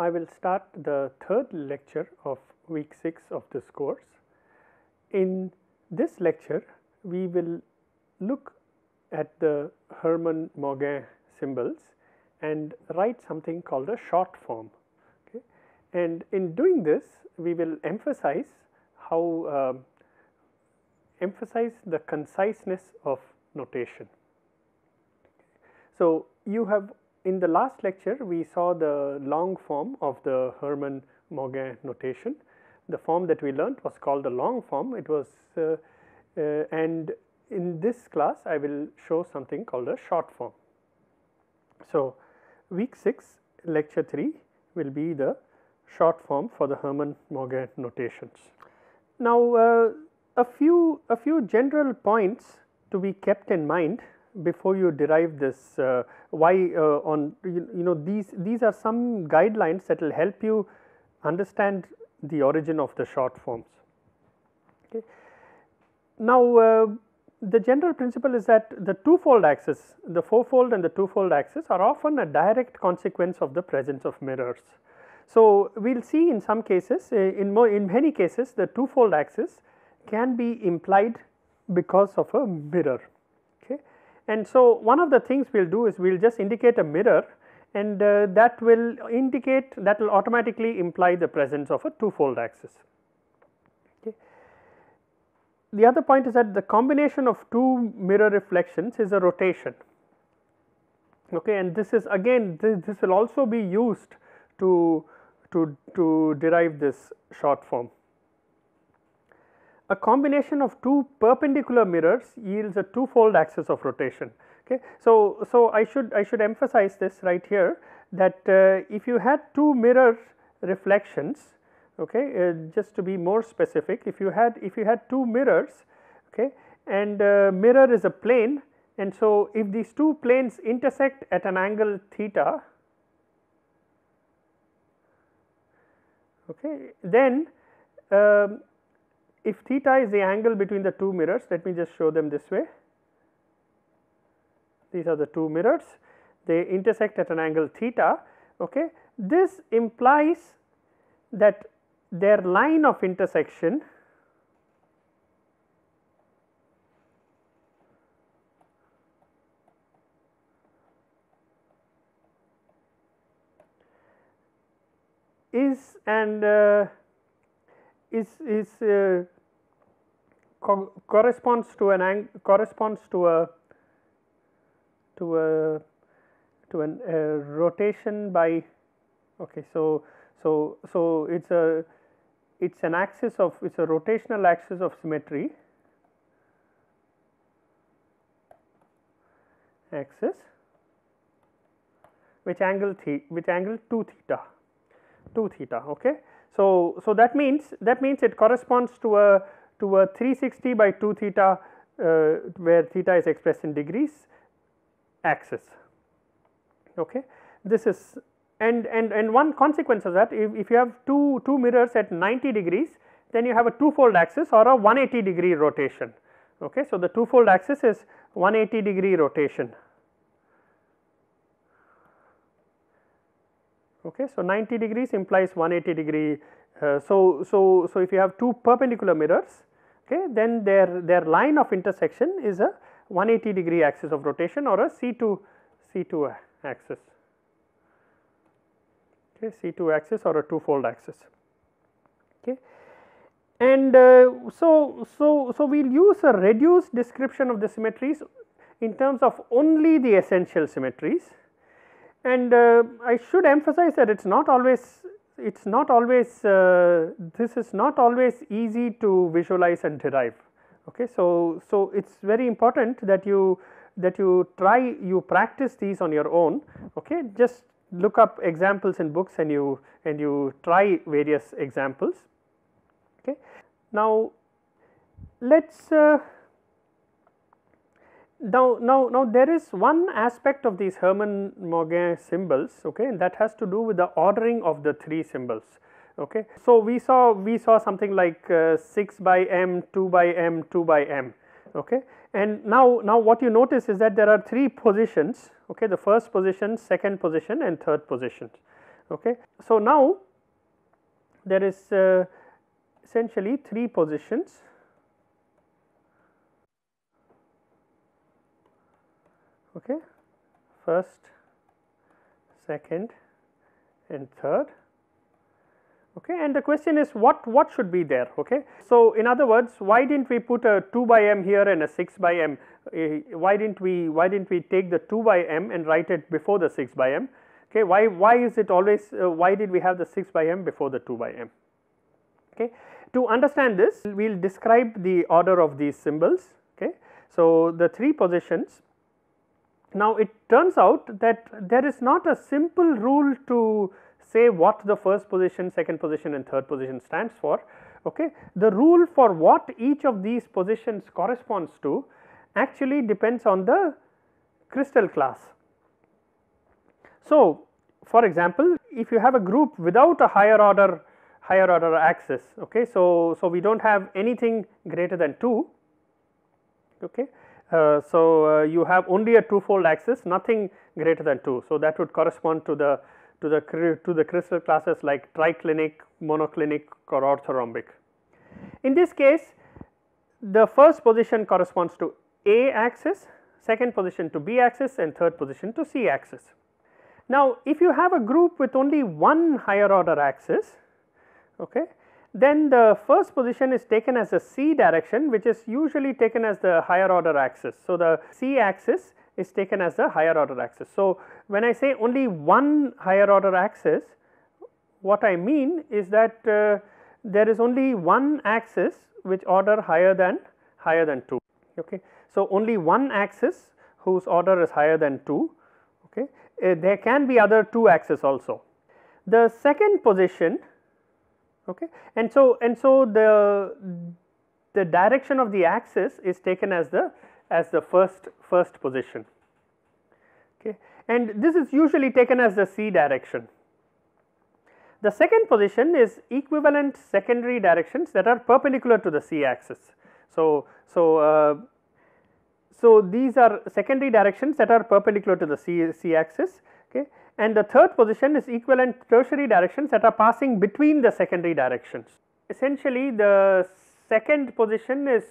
I will start the third lecture of week 6 of this course. In this lecture, we will look at the Hermann Mauguin symbols and write something called a short form. Okay. And in doing this, we will emphasize how emphasize the conciseness of notation. So, you have in the last lecture we saw the long form of the Hermann Mauguin notation. The form that we learnt was called the long form. It was and in this class I will show something called a short form. So, week 6 lecture 3 will be the short form for the Hermann Mauguin notations. Now, a few general points to be kept in mind before you derive this why on you know these are some guidelines that will help you understand the origin of the short forms. Okay. Now, the general principle is that the two-fold axis, the four-fold and the two-fold axis are often a direct consequence of the presence of mirrors. So, we will see in some cases in many cases the two-fold axis can be implied because of a mirror. Okay. And so, one of the things we will do is we will just indicate a mirror, and that will indicate, that will automatically imply the presence of a two-fold axis. Okay. The other point is that the combination of two mirror reflections is a rotation. Okay. And this is again this will also be used to derive this short form. A combination of two perpendicular mirrors yields a two-fold axis of rotation. Okay. So, I should emphasize this right here, that if you had two mirror reflections, okay, just to be more specific, if you had two mirrors, okay, and mirror is a plane, and so if these two planes intersect at an angle theta, okay, then if theta is the angle between the two mirrors, let me just show them this way. These are the two mirrors, they intersect at an angle theta. Okay. This implies that their line of intersection is and corresponds to an rotation by, okay, so it's an axis of, it's a rotational axis of symmetry axis which angle 2 theta. Okay. So that means it corresponds to a 360 by 2 theta where theta is expressed in degrees axis. Okay. This is and one consequence of that, if you have two mirrors at 90 degrees, then you have a two-fold axis or a 180 degree rotation. Okay. So, the two-fold axis is 180 degree rotation. Okay. So, 90 degrees implies 180 degree. So if you have two perpendicular mirrors, okay, then their line of intersection is a 180 degree axis of rotation or a C2 axis. Okay, C2 axis or a two-fold axis. Okay. And so we will use a reduced description of the symmetries in terms of only the essential symmetries, and I should emphasize that this is not always easy to visualize and derive. Okay. So it is very important that you practice these on your own. Okay. Just look up examples in books and you try various examples. Okay. Now, let's now there is one aspect of these Hermann Mauguin symbols, okay, and that has to do with the ordering of the three symbols. Okay. So, we saw something like 6 by m, 2 by m, 2 by m. Okay. And now what you notice is that there are three positions, okay, the first position, second position and third position. Okay. So, now there is essentially 3 positions. Okay. First, second and third. Okay. And the question is what should be there. Okay. So, in other words, why didn't we put a 2 by m here and a 6 by m? Why didn't we take the 2 by m and write it before the 6 by m? Okay. Why is it always why did we have the 6 by m before the 2 by m? Okay. To understand this, we will describe the order of these symbols. Okay. So, the 3 positions. Now, it turns out that there is not a simple rule to say what the first position, second position and third position stands for. Okay. The rule for what each of these positions corresponds to actually depends on the crystal class. So, for example, if you have a group without a higher order axis, okay, so we do not have anything greater than 2. Okay. You have only a two-fold axis, nothing greater than 2. So, that would correspond to the crystal classes like triclinic, monoclinic or orthorhombic. In this case, the first position corresponds to A axis, second position to B axis and third position to C axis. Now, if you have a group with only one higher order axis, okay, then the first position is taken as a C direction, which is usually taken as the higher order axis. So, the C axis is taken as the higher order axis. So, when I say only one higher order axis, what I mean is that there is only one axis which order higher than 2. Okay. So, only one axis whose order is higher than 2. Okay. There can be other 2 axes also. The second position, okay, and so the direction of the axis is taken as the first position. Okay, and this is usually taken as the C direction. The second position is equivalent secondary directions that are perpendicular to the C axis. So, these are secondary directions that are perpendicular to the C axis. Okay, and the third position is equivalent tertiary directions that are passing between the secondary directions. Essentially, the second position and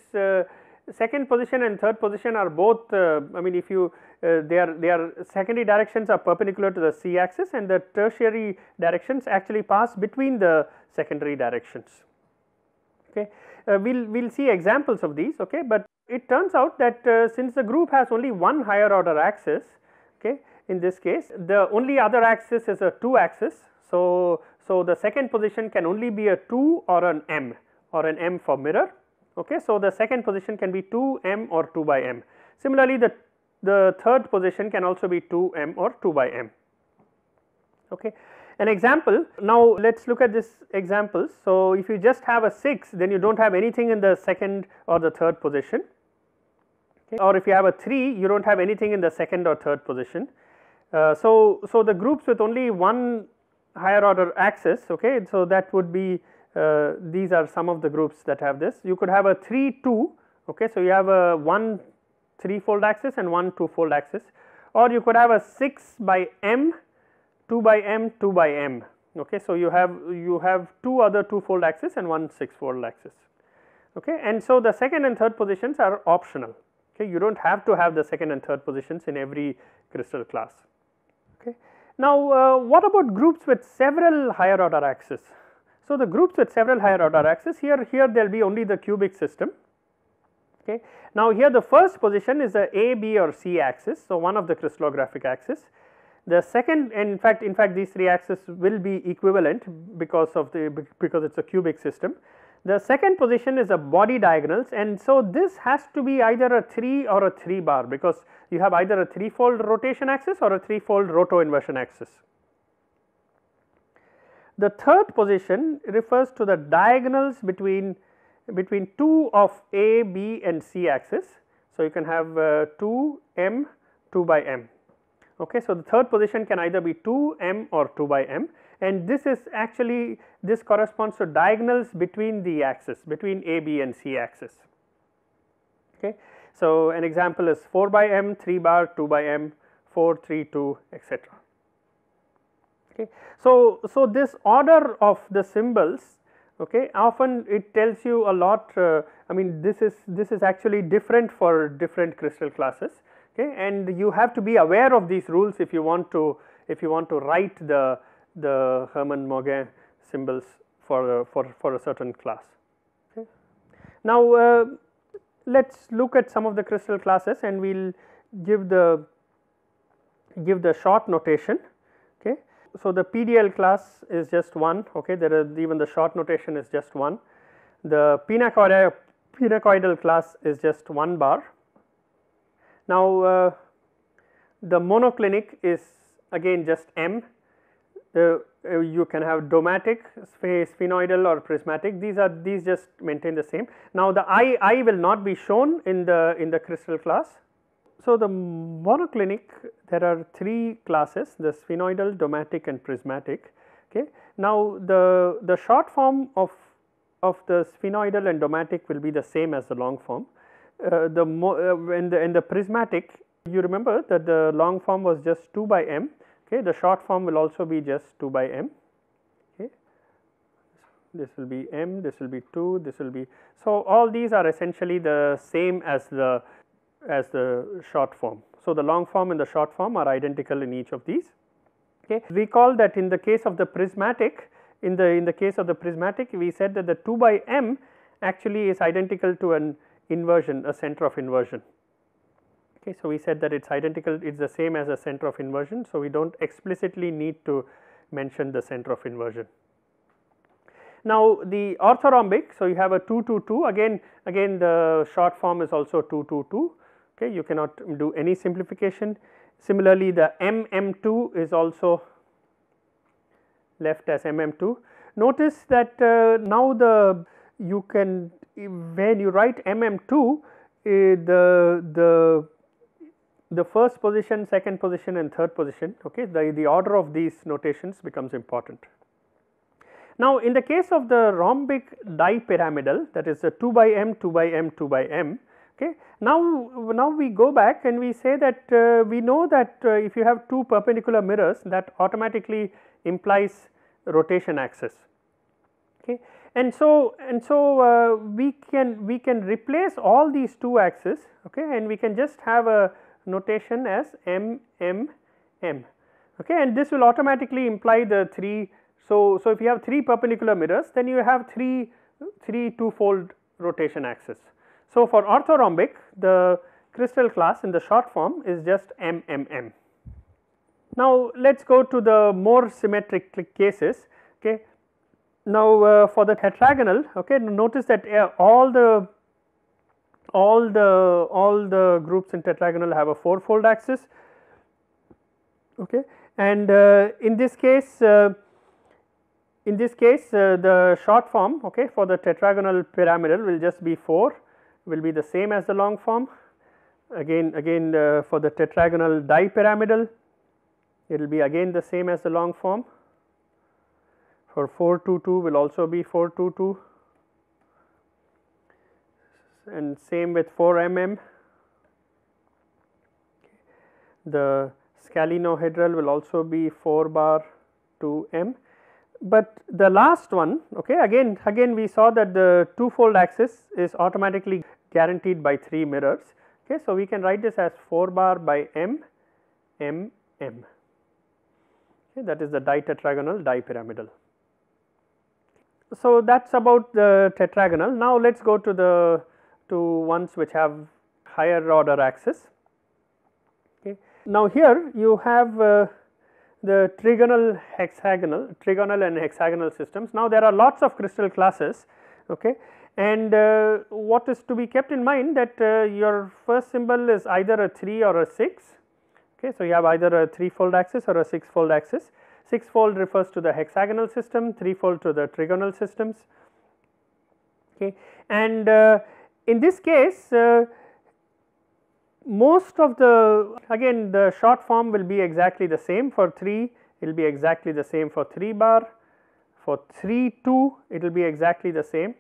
third position are both I mean, if you their secondary directions are perpendicular to the C axis and the tertiary directions actually pass between the secondary directions. Okay. We will see examples of these, okay, but it turns out that since the group has only one higher order axis, okay, in this case the only other axis is a 2 axis. So, the second position can only be a 2 or an m for mirror. Okay. So, the second position can be 2m or 2 by m. Similarly, the third position can also be 2m or 2 by m. Okay. An example, now let us look at this example. So, if you just have a 6, then you do not have anything in the second or the third position, okay. Or if you have a 3, you do not have anything in the second or third position. So, the groups with only one higher order axis, okay, so that would be these are some of the groups that have this. You could have a 3 2, okay, so you have a 1 3-fold axis and 1 2-fold axis, or you could have a 6 by m, 2 by m, 2 by m. Okay. So, you have 2 other 2-fold axis and 1 6-fold axis. Okay. And so, the second and third positions are optional. Okay. You do not have to have the second and third positions in every crystal class. Okay. Now, what about groups with several higher order axes? So, the groups with several higher order axes, here there will be only the cubic system. Okay. Now, here the first position is the A, B or C axis. So, one of the crystallographic axis. The second, in fact these 3 axes will be equivalent because it is a cubic system. The second position is a body diagonals, and so this has to be either a 3 or a 3 bar, because you have either a 3-fold rotation axis or a 3-fold roto inversion axis. The third position refers to the diagonals between 2 of A, B and C axis. So, you can have 2 m, 2 by m. Okay. So, the third position can either be 2 m or 2 by m, and this corresponds to diagonals between the axis, between A, B and C axis. Okay. So, an example is 4 by m, 3 bar, 2 by m, 4, 3, 2, etc. Okay. So this order of the symbols, okay, often it tells you a lot. I mean, this is actually different for different crystal classes, okay, and you have to be aware of these rules if you want to write the Hermann Mauguin symbols for a certain class. Okay. Now let us look at some of the crystal classes, and we will give the short notation. Okay. So the PDL class is just 1, okay, there is even the short notation is just 1. The pinacoidal class is just 1 bar. Now the monoclinic is again just M. You can have domatic, sphenoidal or prismatic, these just maintain the same. Now the I will not be shown in the crystal class. So the monoclinic, there are 3 classes, the sphenoidal, domatic and prismatic. Okay. Now the short form of the sphenoidal and domatic will be the same as the long form. In the prismatic, you remember that the long form was just 2 by m. Okay. The short form will also be just 2 by m. Okay. This will be m, this will be 2, this will be, so all these are essentially the same as the short form. So the long form and the short form are identical in each of these. Okay. Recall that in the case of the prismatic, in the case of the prismatic, we said that the 2 by m actually is identical to an inversion, a center of inversion. Okay. So we said that it is identical, it is the same as a center of inversion. So we do not explicitly need to mention the center of inversion. Now the orthorhombic, so you have a 2 2 2, again the short form is also 2 2 2. Okay, you cannot do any simplification. Similarly, the MM2 is also left as MM2. Notice that now you can, when you write MM2, the first position, second position and third position, okay, the order of these notations becomes important. Now in the case of the rhombic dipyramidal, that is the 2 by m, 2 by m, 2 by m. Okay. Now we go back and we say that we know that if you have 2 perpendicular mirrors, that automatically implies rotation axis. Okay. And so we can replace all these 2 axes, okay, and we can just have a notation as m m m. Okay, and this will automatically imply the 3. So if you have 3 perpendicular mirrors, then you have 3 two-fold rotation axis. So for orthorhombic, the crystal class in the short form is just m m m. Now let us go to the more symmetric cases. Okay. Now for the tetragonal, okay, notice that all the groups in tetragonal have a 4-fold axis. Okay, and in this case the short form, okay, for the tetragonal pyramidal will just be 4, will be the same as the long form. Again for the tetragonal dipyramidal, it will be again the same as the long form. For 4 2 2 will also be 4 2 2, and same with 4 mm. The scalenohedral will also be 4 bar 2 m. But the last one, okay, again we saw that the two-fold axis is automatically guaranteed by 3 mirrors. Okay, so we can write this as 4 bar by m m m. Okay, that is the ditetragonal dipyramidal. So that is about the tetragonal. Now let us go to the ones which have higher order axis. Okay. Now here you have the trigonal and hexagonal systems. Now there are lots of crystal classes, okay, and what is to be kept in mind that your first symbol is either a 3 or a 6. Okay, so you have either a 3-fold axis or a 6-fold axis. 6-fold refers to the hexagonal system, 3-fold to the trigonal systems. Okay, and in this case most of the short form will be exactly the same. For 3 it will be exactly the same for 3 bar, for 3 2 it will be exactly the same.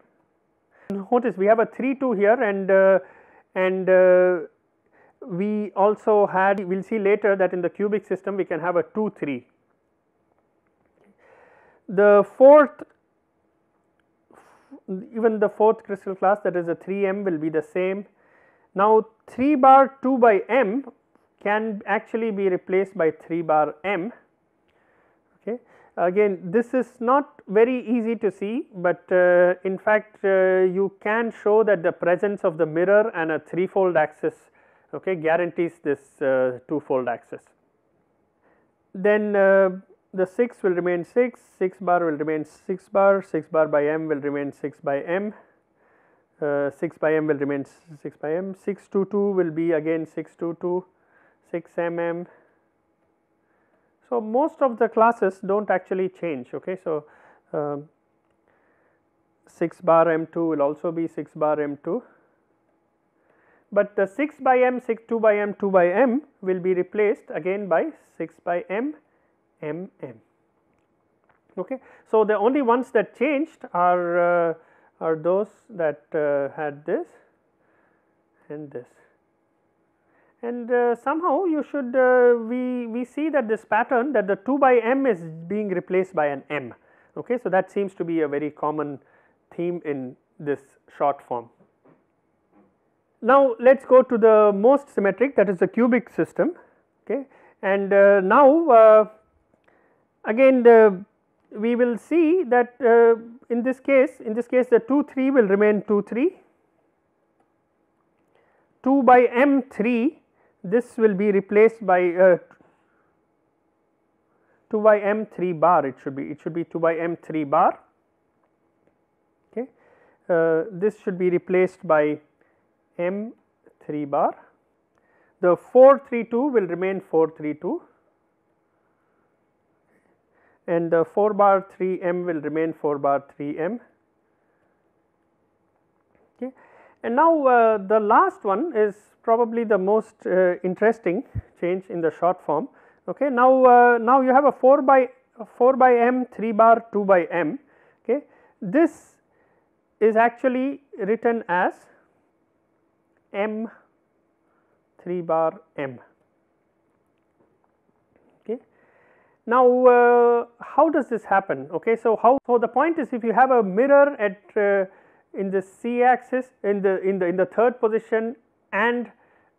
Notice we have a 3 2 here, and we also had, we will see later that in the cubic system we can have a 2 3. the fourth, even the fourth crystal class, that is the 3m, will be the same. Now 3 bar 2 by m can actually be replaced by 3 bar m. Okay. Again, this is not very easy to see, but in fact you can show that the presence of the mirror and a threefold axis, okay, guarantees this twofold axis. Then the 6 will remain 6, 6 bar will remain 6 bar, 6 bar by m will remain 6 by m, 6 by m will remain 6 by m, 622 will be again 622, 6 mm. So, most of the classes do not actually change. Okay. So, 6 bar m2 will also be 6 bar m2, but the 6 by m, 2 by m, 2 by m will be replaced again by 6 by m, m. Okay. So, the only ones that changed are those that had this and this, and somehow you should we see that this pattern, that the 2 by m is being replaced by an m. Okay. So, that seems to be a very common theme in this short form. Now, let us go to the most symmetric, that is the cubic system. Okay. And now again we will see that in this case the 2 3 will remain 2 3, 2 by m 3, this will be replaced by 2 by m 3 bar, it should be 2 by m 3 bar. Okay. This should be replaced by m 3 bar. The 4 3 2 will remain 4 3 2, and the 4 bar 3 m will remain 4 bar 3 m. Okay. And now the last one is probably the most interesting change in the short form. Okay. Now, now you have a 4 by m 3 bar 2 by m. Okay. This is actually written as m 3 bar m. Okay. Now, how does this happen? Okay. So, so the point is, if you have a mirror at in the c axis in the third position and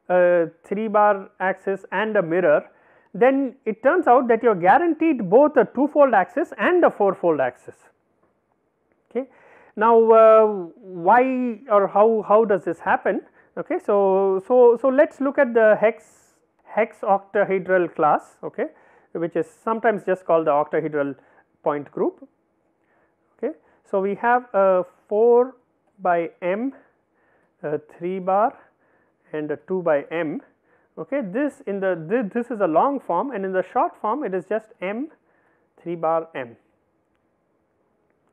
3 bar axis and a mirror, then it turns out that you are guaranteed both a twofold axis and a fourfold axis. Okay. Now, why or how does this happen? Okay. So let us look at the hex octahedral class, okay, which is sometimes just called the octahedral point group. Okay. So, we have a 4 by m 3 bar and a 2 by m. Okay. This in the this is a long form, and in the short form it is just m 3 bar m.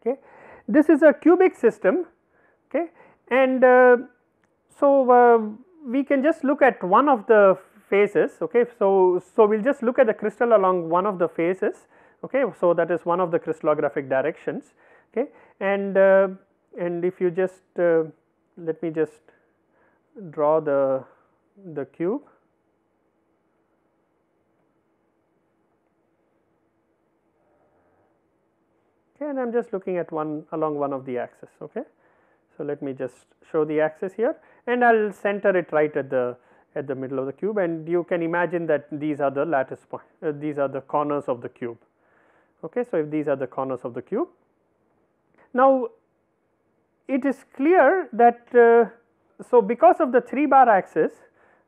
Okay. This is a cubic system. Okay. And so we can just look at one of the faces. Okay. So we will just look at the crystal along one of the faces. Okay. So that is one of the crystallographic directions. Okay. And if you just let me just draw the cube. Okay, and I am just looking at along one of the axis. Okay. So let me just show the axis here, and I will center it right at the middle of the cube, and you can imagine that these are the lattice points, these are the corners of the cube. Okay. So if these are the corners of the cube, now it is clear that so because of the 3 bar axis,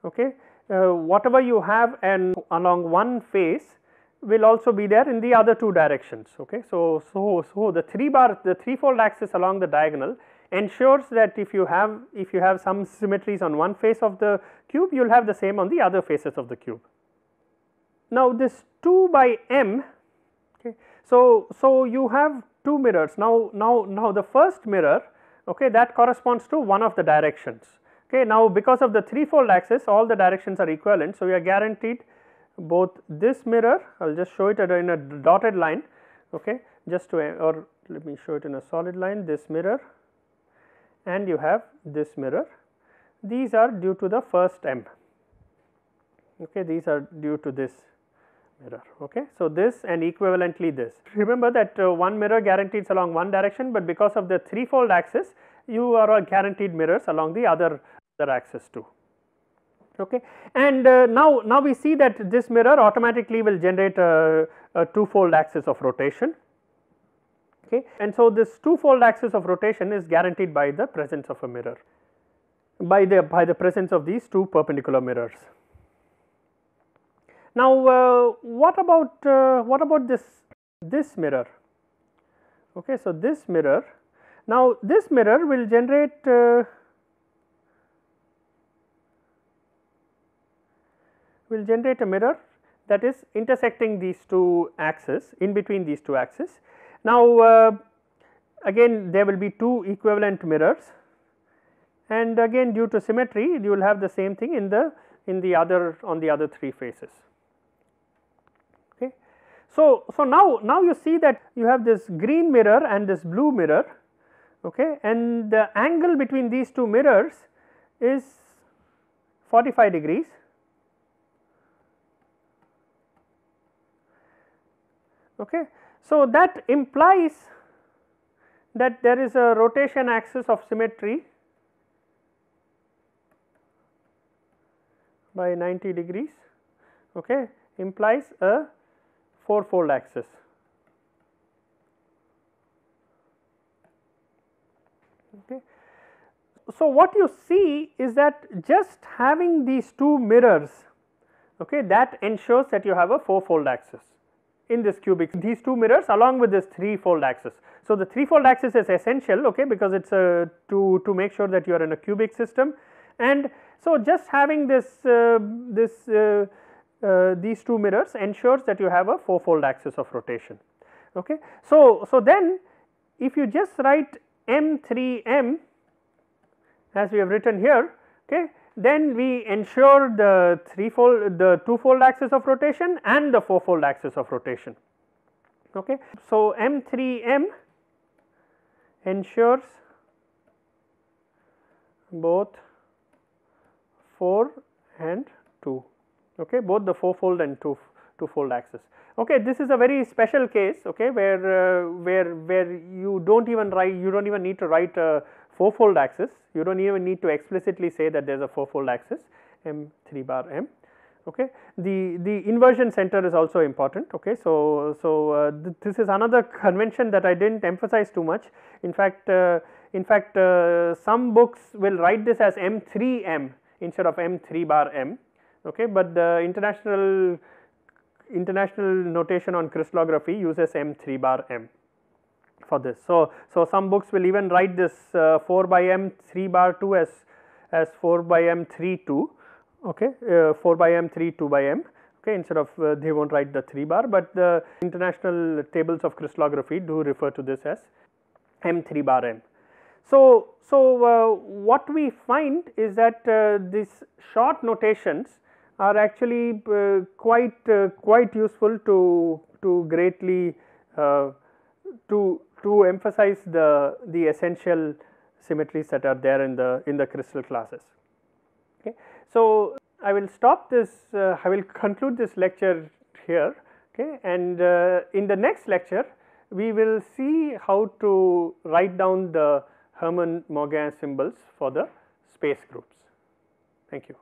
okay, whatever you have and along one face will also be there in the other two directions. Okay. So the 3 bar, the threefold axis along the diagonal ensures that if you have some symmetries on one face of the cube, you will have the same on the other faces of the cube. Now this 2 by m, okay, so you have two mirrors. Now the first mirror, okay, that corresponds to one of the directions. Okay. Now because of the threefold axis, all the directions are equivalent, so we are guaranteed both this mirror, I will just show it in a dotted line, okay, just to, or let me show it in a solid line, this mirror, and you have this mirror. These are due to the first m. Okay. These are due to this mirror. Okay. So, this and equivalently this. Remember that one mirror guarantees along one direction, but because of the threefold axis you are guaranteed mirrors along the other axis too. Okay. And now we see that this mirror automatically will generate a twofold axis of rotation. Okay. And so, this twofold axis of rotation is guaranteed by the presence of a mirror, by the presence of these two perpendicular mirrors. Now, what about this mirror? Okay. So, this mirror, now this mirror will generate a mirror that is intersecting these two axes, in between these two axes. Now, again there will be two equivalent mirrors, and again due to symmetry you will have the same thing in the other, on the other three faces. Okay. So, now you see that you have this green mirror and this blue mirror, okay, and the angle between these two mirrors is 45 degrees. Okay. So, that implies that there is a rotation axis of symmetry by 90 degrees, okay, implies a fourfold axis. Okay. So, what you see is that just having these two mirrors, okay, that ensures that you have a fourfold axis in this cubic, these two mirrors along with this threefold axis. So, the threefold axis is essential, okay, because it is to make sure that you are in a cubic system, and so just having this these two mirrors ensures that you have a fourfold axis of rotation. Okay. So, then if you just write M3M as we have written here, okay, then we ensure the twofold axis of rotation and the fourfold axis of rotation. Okay. So, M3M ensures both 4 and 2, okay, both the fourfold and twofold axis. Okay. This is a very special case, okay, where you don't even need to write a fourfold axis, you don't even need to explicitly say that there is a fourfold axis M3 bar M. Okay. The inversion center is also important. Okay. So, this is another convention that I did not emphasize too much. In fact, some books will write this as M3M instead of M3 bar M. Okay. But the international notation on crystallography uses M3 bar M for this. So, some books will even write this 4 by M 3 bar 2 as 4 by M 3 2, okay, 4 by M 3 2 by M, okay, instead of they will not write the 3 bar, but the international tables of crystallography do refer to this as M 3 bar M. So, what we find is that these short notations are actually quite useful to greatly to emphasize the essential symmetries that are there in the crystal classes. Okay. So, I will stop this, I will conclude this lecture here, okay, and in the next lecture we will see how to write down the Hermann Mauguin symbols for the space groups. Thank you.